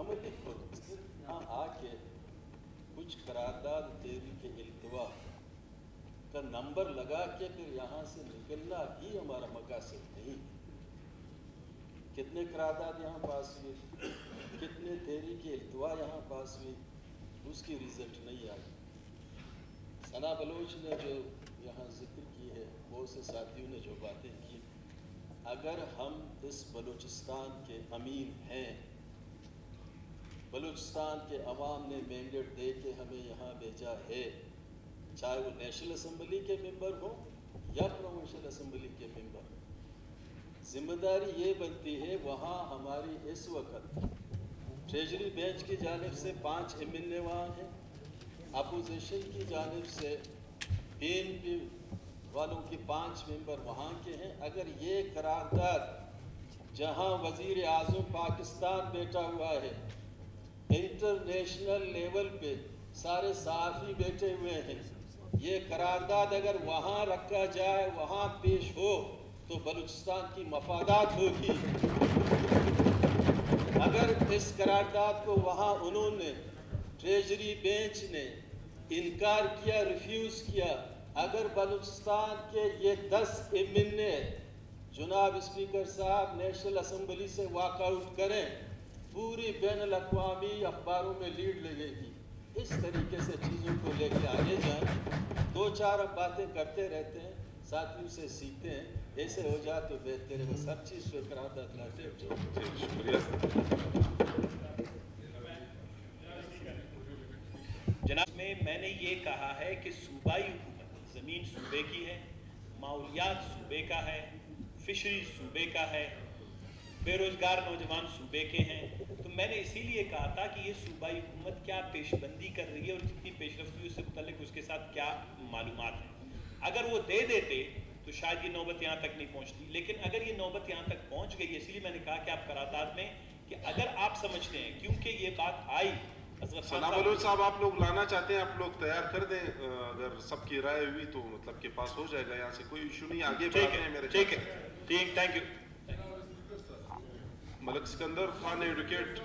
अमली हो, सिर्फ यहाँ आके कुछ करारदाद तहरीक इल्तिवा का नंबर लगा के फिर यहाँ से निकलना ही हमारा मकसद नहीं। कितने करारदाद यहाँ पास हुए, कितने तहरीक इल्तिवा यहाँ पास हुई, उसकी रिजल्ट नहीं आई। सना बलोच ने जो यहाँ जिक्र की है, बहुत से साथियों ने जो बातें की, अगर हम इस बलूचिस्तान के अमीन हैं, बलूचिस्तान के अवाम ने मैंडेट दे के हमें यहाँ भेजा है, चाहे वो नेशनल असम्बली के मेंबर हो या प्रोविंशियल असम्बली के मेंबर, जिम्मेदारी ये बनती है वहाँ हमारी इस वक्त ट्रेजरी बेंच की जानिब से 5 MLA वहाँ हैं, अपोजिशन की जानिब से PNP वालों की 5 मेंबर वहाँ के हैं। अगर ये करारदाद जहाँ वज़ीर आज़म पाकिस्तान बैठा हुआ है, इंटरनेशनल लेवल पे सारे सहाफ़ी बैठे हुए हैं, ये करारदाद अगर वहाँ रखा जाए, वहाँ पेश हो तो बलूचिस्तान की मफादात होगी। अगर इस करारदाद को वहाँ उन्होंने ट्रेजरी बेंच ने इनकार किया, रिफ्यूज़ किया, अगर बलूचिस्तान के ये 10 MLA जनाब स्पीकर साहब नेशनल असम्बली से वॉकआउट करें, पूरी बैनुल अक़वामी अखबारों में लीड लगेगी। इस तरीके से चीज़ों को लेकर आगे जाएं। 2-4 बातें करते रहते हैं, साथियों से सीखते हैं, ऐसे हो जाए तो बेहतर है। बस हर चीज़ पे करारदाद लाते हैं। शुक्रिया जनाब। मैंने ये कहा है कि सूबाई हुकूमत, ज़मीन सूबे की है, माहौलियात सूबे का है, फिशरी सूबे का है, बेरोज़गार नौजवान सूबे के हैं। तो मैंने इसीलिए कहा था कि ये सूबाई हुकूमत क्या पेशबंदी कर रही है और जितनी पेशरफ्त हुई उससे मुतल्लिक उसके साथ क्या मालूमात है। अगर वो दे देते तो शायद ये नौबत यहाँ तक नहीं पहुँचती, लेकिन अगर ये नौबत यहाँ तक पहुँच गई, इसलिए मैंने कहा कि आप करारदाद में कि अगर आप समझते हैं, क्योंकि ये बात आई सना बलोच साहब, आप लोग लाना चाहते हैं, आप लोग तैयार कर दें, अगर सबकी राय हुई तो मतलब के पास हो जाएगा, यहाँ से कोई इशू नहीं, आगे बढ़ाते हैं मेरे। ठीक है, ठीक, thank you. Malik Sikandar Khan advocate